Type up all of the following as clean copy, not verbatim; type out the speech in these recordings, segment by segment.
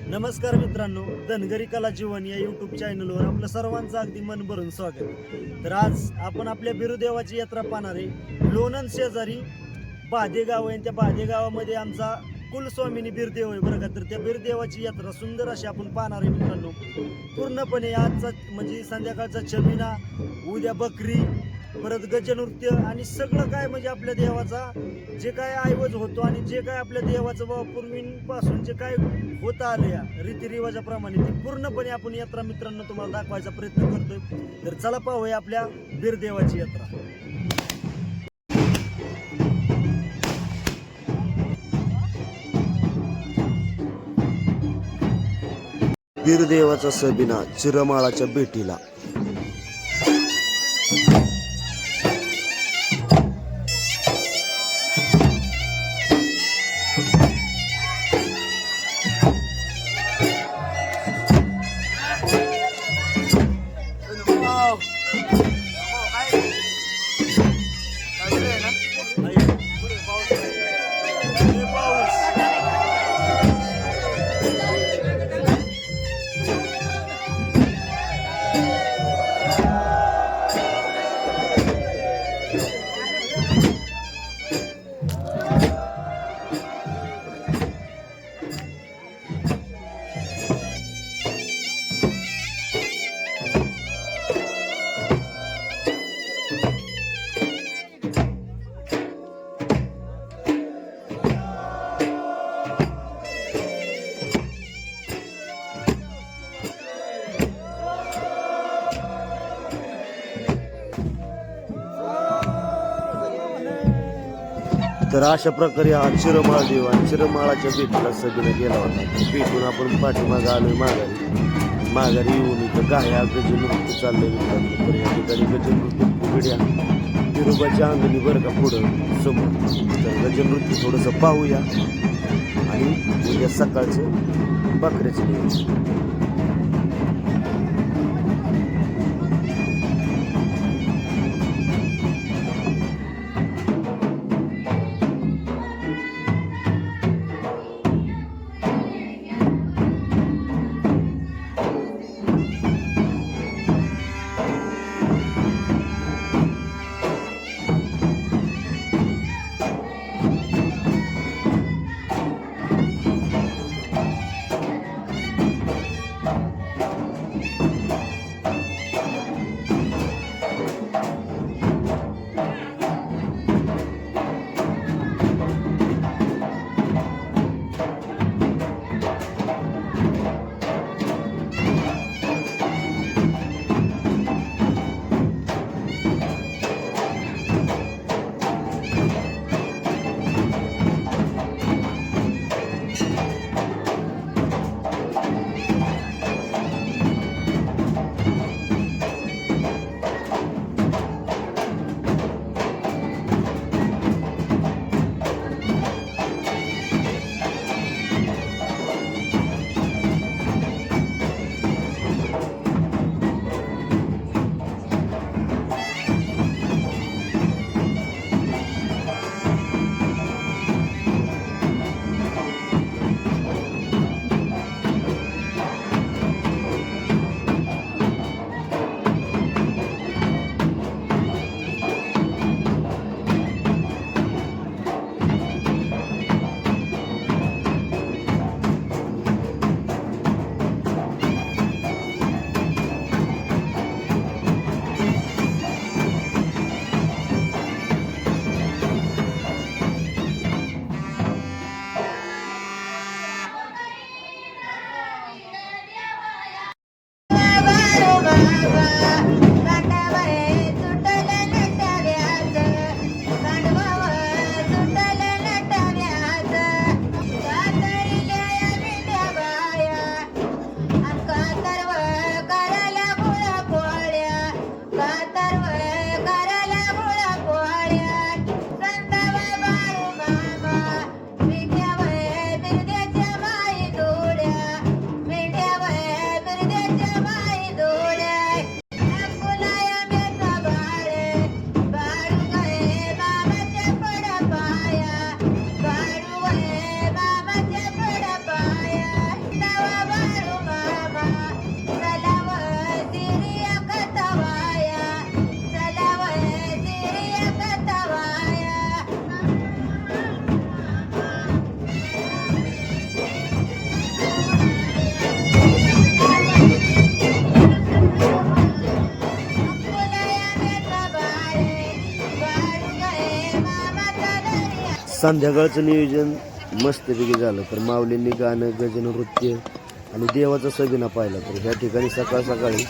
नमस्कार मित्रांनो, धनगरी कला जीवन या यूट्यूब चॅनलवर आपलं सर्वांचं अगदी मन भरून स्वागत. तर आज आपण आपल्या बिरुदेवाची यात्रा पाहणार आहे. लोणंद शेजारी बाधे गाव आहे. त्या बाधे गावामध्ये आमचा कुलस्वामिनी बिरदेव आहे बरं का. तर त्या बिरदेवाची यात्रा सुंदर अशी आपण पाहणार आहे मित्रांनो. पूर्णपणे आजचा म्हणजे संध्याकाळचा छबिना, उद्या बकरी, परत गजनृत्य आणि सगळं काय म्हणजे आपल्या देवाचा जे काय ऐवज होतो आणि जे काय आपल्या देवाचं बाबा पूर्वीपासून जे काय होत आलं या रीतिरिवाजाप्रमाणे ते पूर्णपणे आपण यात्रा मित्रांनो तुम्हाला दाखवायचा प्रयत्न करतोय. तर चला पाहूया आपल्या बिरदेवाची यात्रा. बिरदेवाचा सबिना चिरमाळाच्या भेटीला. तर अशा प्रकारे हा चिरमाळ देव आणि चिरमाळाच्या भेटीला सगळं गेला होता. भेटून आपण पाठीमागं आलोय माघारी येऊन इथं गाया गजनृत्य चाललंय मित्रांनो. तर या ठिकाणी गजनृत्य फुगड्या बिरोबाच्या अंगणी बरं का पुढं समोर. तर गजनृत्य थोडंसं पाहूया आणि उद्या सकाळचं बकऱ्याचं नियोजन. संध्याकाळचं नियोजन मस्तपैकी झालं. तर माऊलींनी गाणं, गजन, नृत्य आणि देवाचा सबिना पाहिला. तर ह्या ठिकाणी सकाळ सकाळी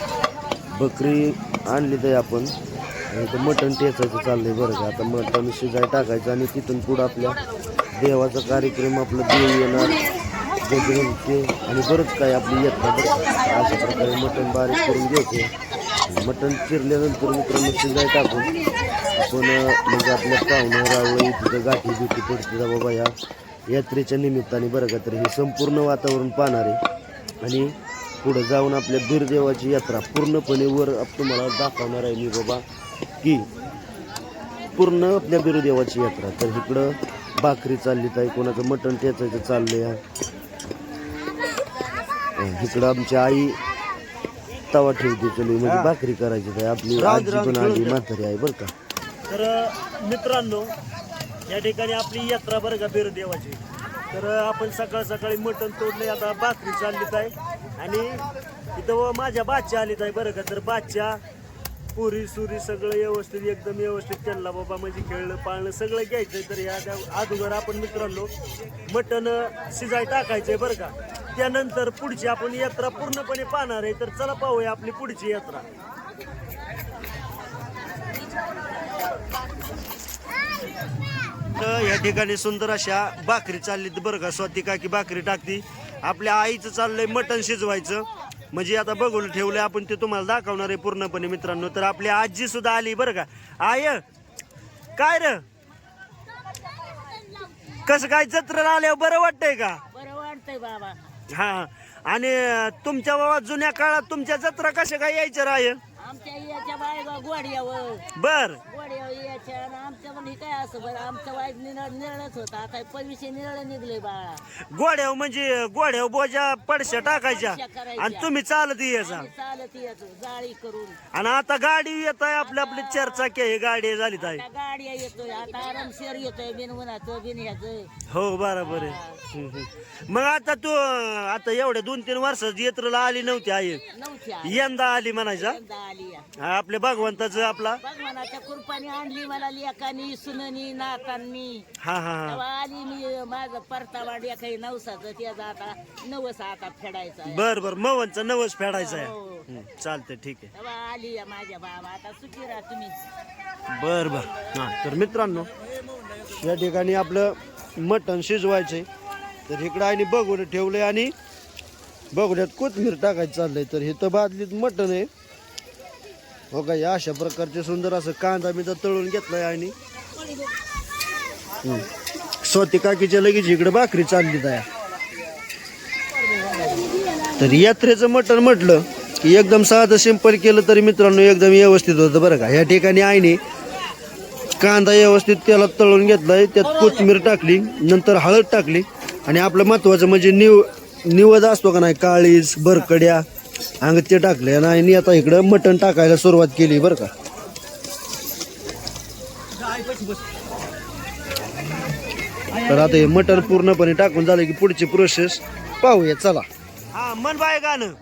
बकरी आणली तर आपण आणि इथं मटण टेचायचं चाललंय बरं का. आता मटण शिजाय टाकायचं आणि तिथून पुढं आपल्या देवाचा कार्यक्रम, आपलं देव येणार, गजन, नृत्य आणि बरंच काय आपली यात्रा बरं का. अशा प्रकारे मटण बारीक करून घ्यायचं. मटण चिरल्यानंतर मित्रांनो शिजाय टाकून आपण म्हणजे आपल्या पाहुणं रावळी तिथं गाठी बिठी पडते बाबा या यात्रेच्या निमित्ताने बरं का. तर हे संपूर्ण वातावरण पाहणार आहे आणि पुढं जाऊन आपल्या बिरदेवाची यात्रा पूर्णपणे वर तुम्हाला दाखवणार आहे मी बाबा की पूर्ण आपल्या बिरदेवाची यात्रा. तर इकडं भाकरी चालली आहे, कोणाचं मटण टेचायचं चाललंय. इकडं आमची आई तवा ठेवते चल म्हणजे भाकरी करायची आहे. आपली आजी पण आली म्हातारी आहे बरं का. तर मित्रांनो या ठिकाणी आपली यात्रा बरं का बिरदेवाची. तर आपण सकाळ सकाळी मटण तोडले, आता भाकरी चाललीत आहे आणि इथं माझ्या बादशा आलीत आहे बरं का. तर बादशा पुरी सुरी सगळं व्यवस्थित एकदम व्यवस्थित त्यांना बाबा म्हणजे खेळणं पाळणं सगळं घ्यायचंय. तर या अगोदर आपण मित्रांनो मटण शिजाय टाकायचंय बरं का. त्यानंतर पुढची आपण यात्रा पूर्णपणे पाहणार आहे. तर चला पाहूया आपली पुढची यात्रा. या ठिकाणी सुंदर अशा भाकरी चालली बरं का. स्वाती काकी भाकरी टाकती, आपल्या आईचं चाललंय मटण शिजवायचं. म्हणजे आता बघून ठेवलंय आपण, ते तुम्हाला दाखवणार आहे पूर्णपणे मित्रांनो. तर आपली आजी सुद्धा आली बरं का. आय काय र कसं काय जत्रेला आल्यावर बरं वाटतंय का? बरं वाटतंय बाबा. हा आणि तुमच्या बाबा जुन्या काळात तुमच्या जत्रा कशा काय यायच्या राय? आमच्या याच्या बायगा गोड्यावर बर यायच्या आणि आमच्या पण हे काय असं बरं आमचं वाईट निरळच होता. आता पैसे निरळ निघले बाळा. गोड्याव म्हणजे गोड्याव बोजा पडशा टाकायच्या करायच्या. आणि तुम्ही चालत यायचा. आम्ही चालत येतो जाळी करून. आणि आता गाडी येत आहे आपल्या आपली 4 चाकी ही गाडी झाली आहे. आता गाड्या येतोय, आता आरामशीर येतोय, बिन उन्हाचं बिन ह्याचं. हो बरोबर आहे. मग आता तू आता एवढ्या 2-3 वर्षात यात्रेला आली नव्हती आई, नव्हत्या यंदा आली म्हणायचा. आली या. हा, आपल्या भगवंताचं आपला भगवानाच्या कृपाने आणली मला लेकानी सुननी नातांनी. हा हा हा तेव्हा आली मी माझं परतावाड्या काही नवसाचं त्याचा आता नवस आता फेडायचा आहे. बर बर मवनचा नवस फेडायचा आहे. हो. चालतंय ठीक आहे. तेव्हा आली या माझ्या बाबा. आता सुखी राहा तुम्ही. बर बर हा. तर मित्रांनो या ठिकाणी आपलं मटण शिजवायचंय. तर इकडं आणि बघून ठेवलंय आणि बघण्यात कोथमीर टाकायचं चाललंय. तर हे तर बादलीत मटण आहे हो का. या अशा प्रकारचे सुंदर असं कांदा मी तर तळून घेतलाय आणि स्वती काकीच्या लगेच इकडे भाकरी चालली आहे. तर यात्रेचं मटण म्हटलं की एकदम साधं सिंपल केलं तरी मित्रांनो एकदम व्यवस्थित होतं बरं का. या ठिकाणी आईने कांदा व्यवस्थित तेलात तळून घेतलाय, त्यात कोथिंबीर टाकली, नंतर हळद टाकली आणि आपलं महत्वाचं म्हणजे निवद असतो का नाही काळीज बरकड्या अंग ते टाकले आणि आता इकडं मटण टाकायला सुरुवात केली बरं का. तर आता हे मटण पूर्णपणे टाकून झालं की पुढची प्रोसेस पाहूया चला. हा मन बाय गाणं.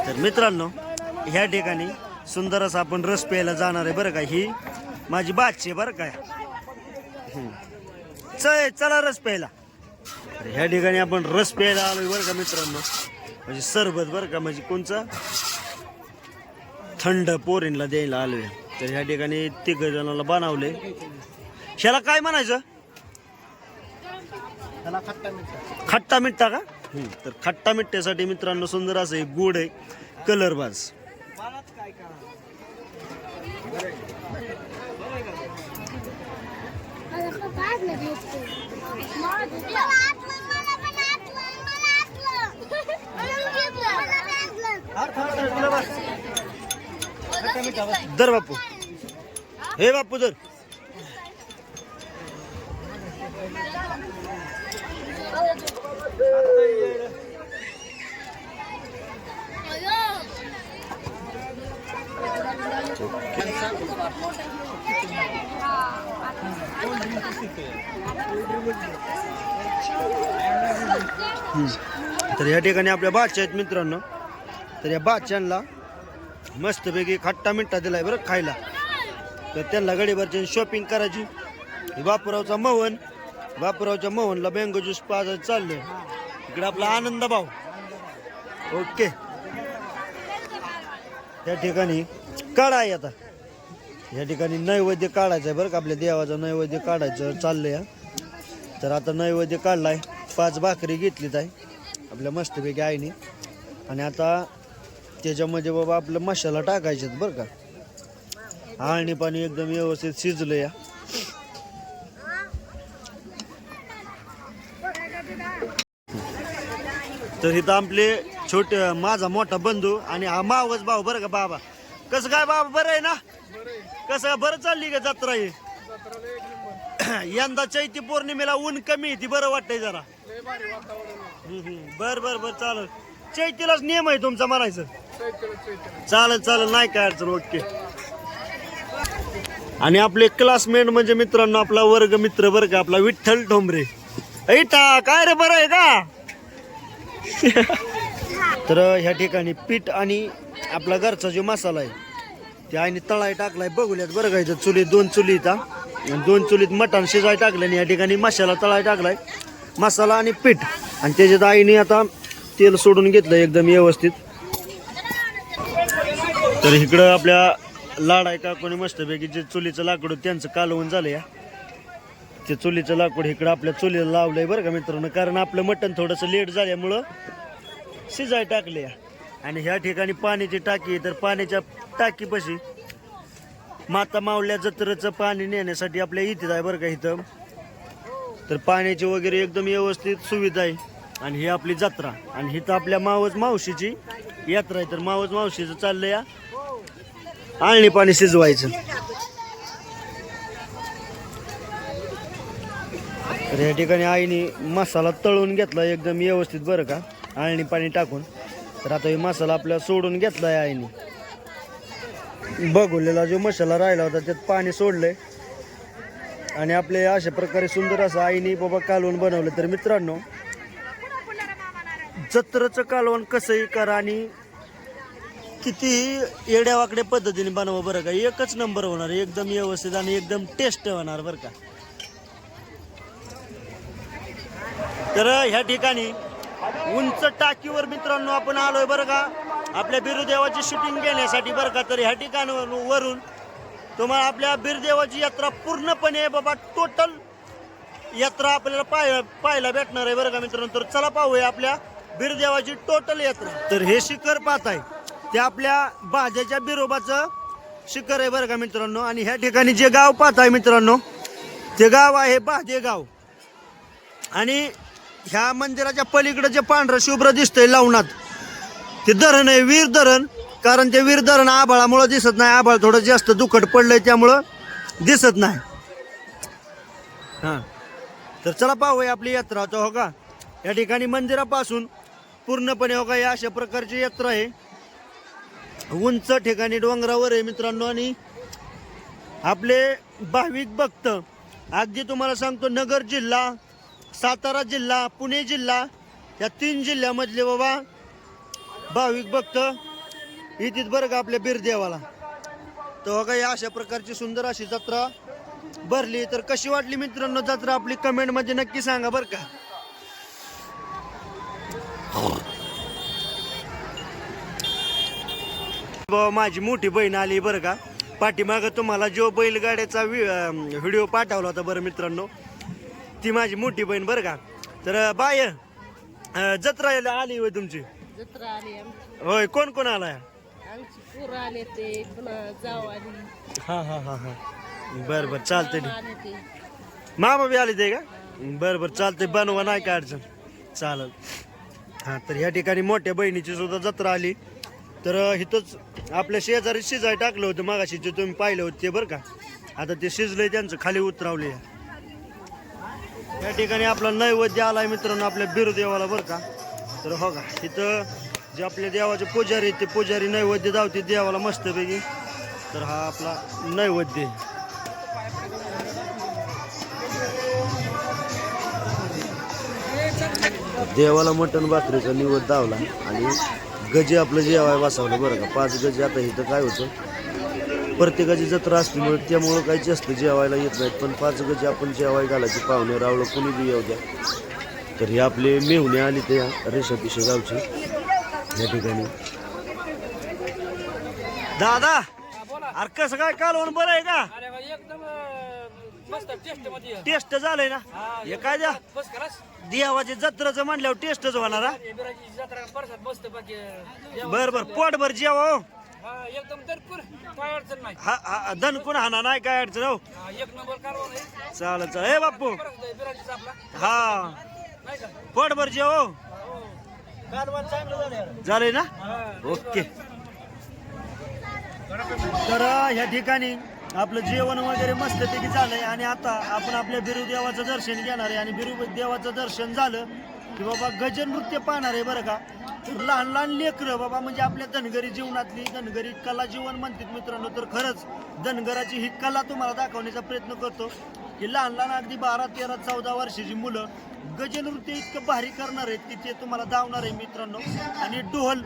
तर मित्रांनो ह्या ठिकाणी सुंदर असं आपण रस प्यायला जाणार आहे बरं का. ही माझी बादशे बरं काय. चला रस प्यायला. तर ह्या ठिकाणी आपण रस प्यायला आलोय बरं का मित्रांनो. म्हणजे सरबत बरं का, म्हणजे कोणचं थंड पोरींला द्यायला आलोय. तर ह्या ठिकाणी 3 जणांना बनवले. ह्याला काय म्हणायचं? खट्टा मिठ्ठा का. तर खट्टा मिठ्ठ्यासाठी मित्रांनो सुंदर असं एक गोड आहे कलरबाज. दर बापू, हे बापू दर. तर या ठिकाणी आपल्या बादशाह आहेत मित्रांनो. तर या बादशाहला मस्तपैकी खट्टा मिठ्ठा दिलाय बरं खायला. तर त्यांना गडीभरची शॉपिंग करायची. बापूरावचा मोहन, बापूरावच्या मोहनला मँगो ज्यूस पाजायचं चाललंय. इकडे आपला आनंद भाऊ. ओके, या ठिकाणी काढा आहे आता. या ठिकाणी नैवेद्य काढायचं आहे बरं का, आपल्या देवाचा नैवेद्य काढायचं चाललंय. तर आता नैवेद्य काढलाय, 5 भाकरी घेतलीत आहे आपल्या मस्तपैकी आईने. आणि आता त्याच्यामध्ये बाबा आपलं मसाला टाकायचे बरं का. आळणी पाणी एकदम व्यवस्थित शिजलं या. तर इथं आपले छोटे माझा मोठा बंधू आणि हा मावस भाऊ बरं का. बाबा कसं काय बाबा, बरं आहे ना? कसं बरं चालली का जत्रा ही? यंदा चैती पौर्णिमेला ऊन कमी आहे, ती बरं वाटतंय जरा. बर बर बर, चालेल. चैतीलाच नियम आहे तुमचा म्हणायचं. चालेल चालेल, नाही काय अडचण. ओके. आणि आपले क्लासमेट म्हणजे मित्रांनो आपला वर्ग मित्र बरं का, आपला विठ्ठल ठोंबरे. ऐटा काय रे, बरं आहे का? तर ह्या ठिकाणी पीठ आणि आपला घरचा जो मसाला आहे ते आईने तळाय टाकलाय. बघूयात बरं का. इथं चुलीत 2 चुली इथं 2 चुलीत मटण शिजाय टाकलं आणि या ठिकाणी मसाला तळाय टाकलाय. मसाला आणि पीठ, आणि त्याच्यात आईने आता तेल सोडून घेतलं एकदम व्यवस्थित. तर इकडं आपल्या लाडाय काकोनी मस्तपैकी जे चुलीचं लाकूड त्यांचं कालवून झालं या. ते चुलीचं लाकूड इकडं आपल्या चुलीला लावलंय बरं का मित्रांनो, कारण आपलं मटण थोडंसं लेट झाल्यामुळं शिजाय टाकले. आणि ह्या ठिकाणी पाण्याची टाकी, तर पाण्याच्या टाकीपाशी माता मावल्या जत्रेचं पाणी नेण्यासाठी आपल्या इथं आहे बरं का इथं. तर पाण्याची वगैरे एकदम व्यवस्थित सुविधा आहे. आणि ही आपली जत्रा, आणि इथं आपल्या मावस मावशीची यात्रा आहे. तर मावस मावशीचं चाललं या आळणी पाणी शिजवायचं. तर या ठिकाणी आईने मसाला तळून घेतला एकदम व्यवस्थित बरं का, आळणी पाणी टाकून. तर आता हे मसाला आपल्याला सोडून घेतलाय आईने. बघुलेला जो मसाला राहिला होता त्यात पाणी सोडलंय. आणि आपले अशा प्रकारे सुंदर असं आईने बाबा कालवण बनवलं. तर मित्रांनो, जत्रेचं कालवण कसंही करा आणि कितीही येड्यावाकड्या पद्धतीने बनवा बरं का, एकच नंबर होणार, एकदम व्यवस्थित आणि एकदम टेस्ट होणार बरं का. तर ह्या ठिकाणी उंच टाकीवर मित्रांनो आपण आलोय बरं का, आपल्या बिरुदेवाची शूटिंग घेण्यासाठी बरं का. तर ह्या ठिकाणावरून तुम्हाला आपल्या बिरुदेवाची यात्रा पूर्णपणे बाबा टोटल यात्रा आपल्याला पाहायला भेटणार आहे बरं का मित्रांनो. तर चला पाहूया आपल्या बिरुदेवाची टोटल यात्रा. तर हे शिखर पाहताय ते आपल्या भाज्याच्या बिरोबाचं शिखर आहे बरं का मित्रांनो. आणि ह्या ठिकाणी जे गाव पाहताय मित्रांनो ते गाव आहे बादे गाव. आणि ह्या मंदिराच्या पलीकडे जे पांढरं शुभ्र दिसतंय लावणात ते धरण आहे, वीर धरण. कारण ते वीर धरण आभाळामुळे दिसत नाही, आभाळ थोडं जास्त दुखट पडलंय त्यामुळं दिसत नाही. हां, तर चला पाहूया आपली यात्रा. तर हो का, या ठिकाणी मंदिरापासून पूर्णपणे हो का या अशा प्रकारची यात्रा आहे. उंच ठिकाणी डोंगरावर आहे मित्रांनो. आणि आपले भाविक भक्त अगदी तुम्हाला सांगतो, नगर जिल्हा, सातारा जिल्हा, पुणे जिल्हा या 3 जिल्ह्यामधले बाबा भाविक भक्त येतात बरं का आपल्या बिरदेवाला. तर हो का या अशा प्रकारची सुंदर अशी जत्रा भरली. तर कशी वाटली मित्रांनो जत्रा आपली कमेंट मध्ये नक्की सांगा बरं का. माझी मोठी बहीण आली बरं का पाठीमागं. तुम्हाला जो बैलगाड्याचा व्हिडिओ पाठवला होता बरं मित्रांनो, ती माझी मोठी बहीण बरं का. तर बाय जत्रा आली होय तुमची? जत्रा आली आमची. होय, कोण कोण आलाय? आमची पोरं आले ते, पुन्हा जाऊ आली. हा हा हा हा, बर बर चालतंय. आले ते. मामा बी आले ते का बरं बरं चालतंय बनवा नाही काय अडचण चालेल. हा तर ह्या ठिकाणी मोठ्या बहिणीची सुद्धा जत्रा आली तर इथंच आपल्या शेजारी शिजाय टाकलं होतं मागाशी जे तुम्ही पाहिलं होतं ते बरं का. आता ते शिजलंय त्यांचं खाली उतरावले. या ठिकाणी आपला नैवेद्य आलाय मित्रांनो आपल्या बिरुदेवाला बरं का. तर हो का इथं जे आपल्या देवाचे पुजारी आहेत ते पुजारी नैवेद्य दावते देवाला मस्तपैकी. तर हा आपला नैवेद्य देवाला मटण भाकरीचा निवद दावला आणि गजे आपलं जेवाय बसवलं बरं का. 5 गजे. आता इथं काय होतं प्रत्येकाची जत्रा असल्यामुळे त्यामुळं काही जास्त जेवायला येत नाहीत पण 5 गजे आपण जेवाय घालायची पाहुणे रावलं कुणी बी येऊ द्या. तर हे आपले मेहुणे आली त्या रेषापिशे गावचे या ठिकाणी. दादा अरे कसं काय कालवण बरं आहे का टेस्ट झालंय ना हे काय द्या देवाची जत्राचं म्हणल्यावर टेस्टच होणार हा. बरं बरं पोटभर जेवा हो. हा हा दणकून हाना नाही काय अडचण हो. चालेल चालेल हे बाप्पू हा पोटभर जेवा हो. झालंय ना ओके. तर ह्या ठिकाणी आपलं जेवण वगैरे मस्तपैकी झालंय आणि आता आपण आपल्या बिरुदेवाचं दर्शन घेणार आहे. आणि बिरुदेवाचं दर्शन झालं की बाबा गजनृत्य पाहणार आहे बरं का. तर लहान लहान लेकरं बाबा म्हणजे आपल्या धनगरी जीवनातली धनगरी कला जीवन म्हणतात मित्रांनो. तर खरंच धनगराची ही कला तुम्हाला दाखवण्याचा प्रयत्न करतो की लहान लहान अगदी 12, 13, 14 वर्षाची मुलं गजनृत्य इतकं भारी करणार आहेत की ते तुम्हाला दावणार आहे मित्रांनो. आणि ढोल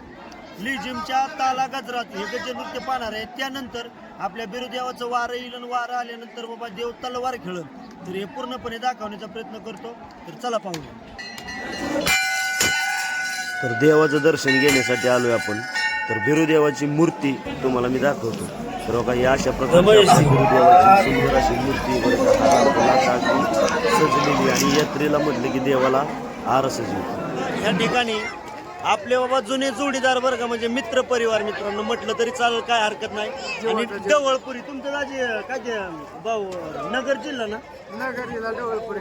लिजिमच्या ताला गजरात हे गजनृत्य पाहणार आहे. त्यानंतर आपल्या बिरुदेवाचं वारं येईल आणि वारं आल्यानंतर बाबा देव तलवार खेळल. तर हे पूर्णपणे दाखवण्याचा प्रयत्न करतो. तर चला पाहूया. तर देवाचं दर्शन घेण्यासाठी आलोय आपण. तर बिरुदेवाची मूर्ती तुम्हाला मी दाखवतो. तर बघा या अशा प्रकारची बिरुदेवाची सुंदर अशी मूर्ती सजलेली आणि यात्रेला म्हटलं की देवाला आरस येतो. या ठिकाणी आपले बाबा जुने जोडीदार बरं का म्हणजे मित्र परिवार मित्रांनो म्हटलं तरी चालेल काय हरकत नाही. आणि डवळपुरी तुमचं राजे काय ते भाऊ नगर जिल्हा ना नगर जिल्हा डवळपुरी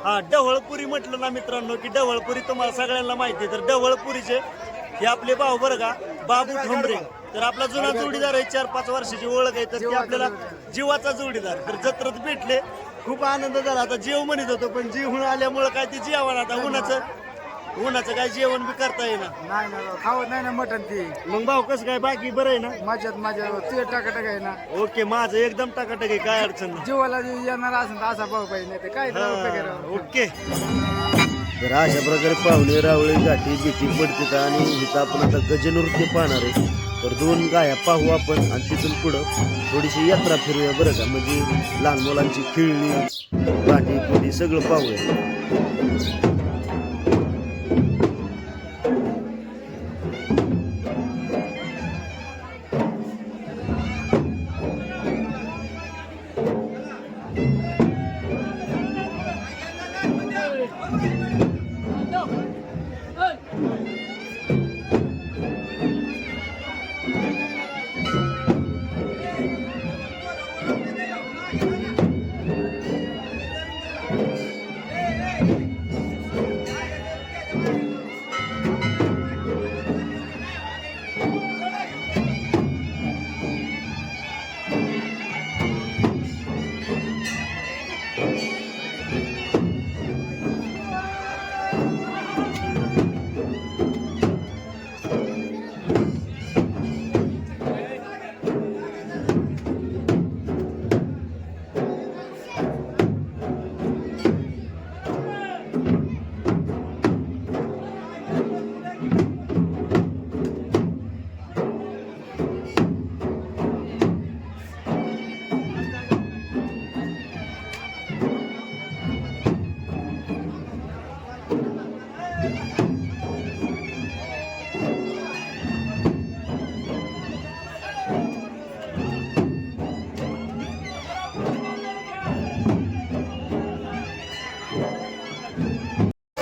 हा डवळपुरी म्हटलं ना मित्रांनो की डवळपुरी तुम्हाला सगळ्यांना माहिती आहे. तर डवळपुरीचे हे आपले भाऊ बरं का बाबू ठोंबरे. तर आपला जुना जोडीदार आहे 4-5 वर्षाची ओळख आहे. तर ते आपल्याला जीवाचा जोडीदार. तर जत्रेत भेटले खूप आनंद झाला. आता जेव म्हणत होतो पण जेवण आल्यामुळं काय ते जेवण आता उन्हाचं काय जेवण बी करता येईना. नाही ना खावत नाही ना मटण ती. मग भाऊ कसं काय बाकी बरं आहे ना माझ्या तुझ्या टाकाटाक आहे ना. ओके माझं एकदम टाकाटक आहे काय अडचण नाही. जीवाला येणार असेल तर असा भाऊ पाहिजे नाही तर काय ओके. तर अशा प्रकारे पाहुणे रावळे गाठी बिठी पडतात आणि इथं आपण आता गजनृत्य पाहणार आहे. तर 2 गाया पाहू आपण आणि तिथून पुढं थोडीशी यात्रा फिरूया बरं का. म्हणजे लहान मुलांची खेळणी गाठी पुढी सगळं पाहूया.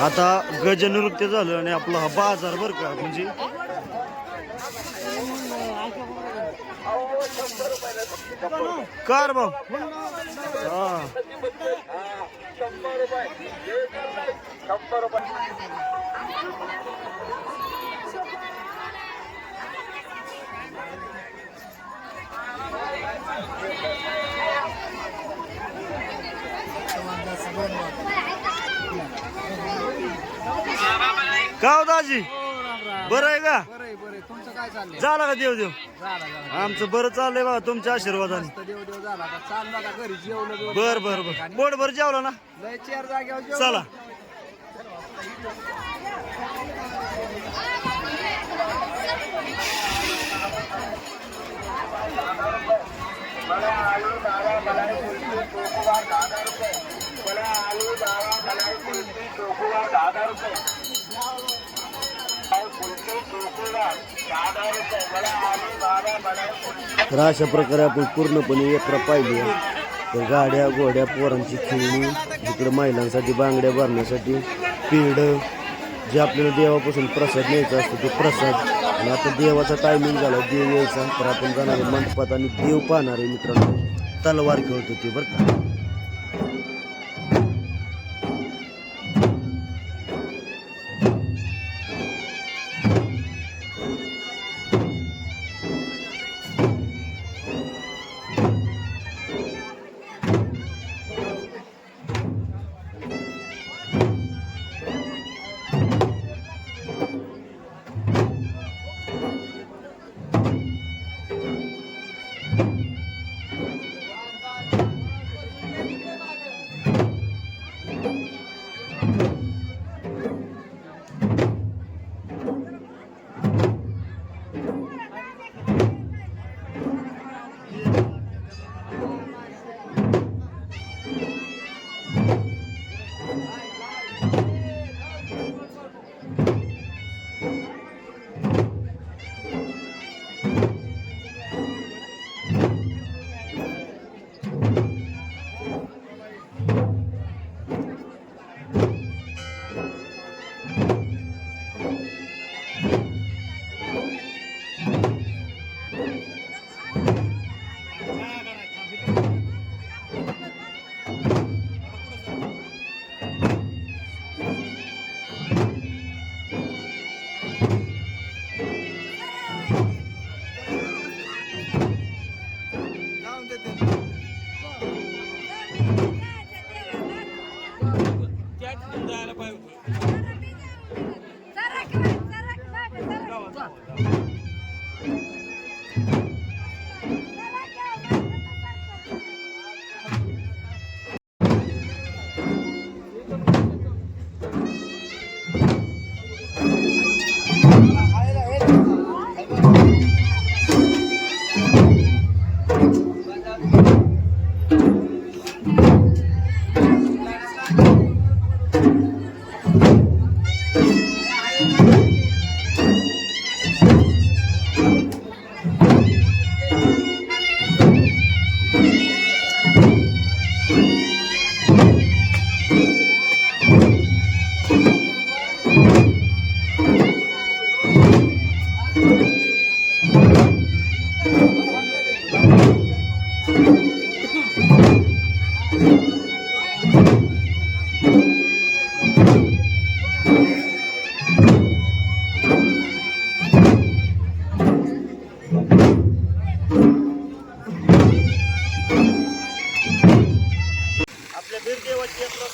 आता गजनृत्य झालं आणि आपला हा बाजार बरं का म्हणजे कार भाऊ हा का हो दाजी बरं आहे का बरं बरं तुमचं काय चाललंय? झाला का देव देव झाला आमचं बरं चाललंय बा तुमच्या आशीर्वादाने देव देव झाला आता चालला का घरी जेवलं बर बर बर पोटभर जेवला ना लय चेअर जागेवर जेवलं. चला तर अशा प्रकारे आपण पूर्णपणे यात्रा पाहिली आहे. तर गाड्या घोड्या पोरांची खेळणी इकडे महिलांसाठी बांगड्या भरण्यासाठी पेढ जे आपल्याला देवापासून प्रसाद न्यायचा असतो ते प्रसाद. आणि आता देवाचा टायमिंग झाला देव यायचा तर आपण जाणार आहे मंडपात आणि देव पाहणार आहे मित्रांनो. तलवार खेळत होते बरं का.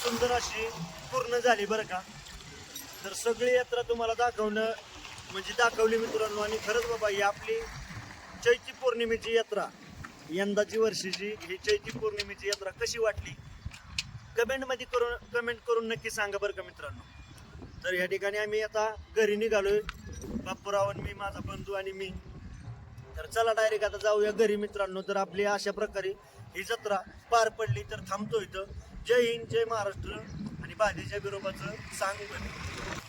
सुंदर अशी पूर्ण झाली बरं का. तर सगळी यात्रा तुम्हाला दाखवणं म्हणजे दाखवली मित्रांनो. आणि खरंच बाबा ही आपली चैती पौर्णिमेची यात्रा, यंदाची वर्षीची ही चैती पौर्णिमेची यात्रा कशी वाटली कमेंट करून नक्की सांगा बरं का मित्रांनो. तर या ठिकाणी आम्ही आता घरी निघालोय, बापूराव आणि मी, माझा बंधू आणि मी. तर चला डायरेक्ट आता जाऊया घरी मित्रांनो. तर आपली अशा प्रकारे ही जत्रा पार पडली. तर थांबतो इथं. जय हिंद, जय महाराष्ट्र आणि बाधीच्या बिरोबाचं सांग.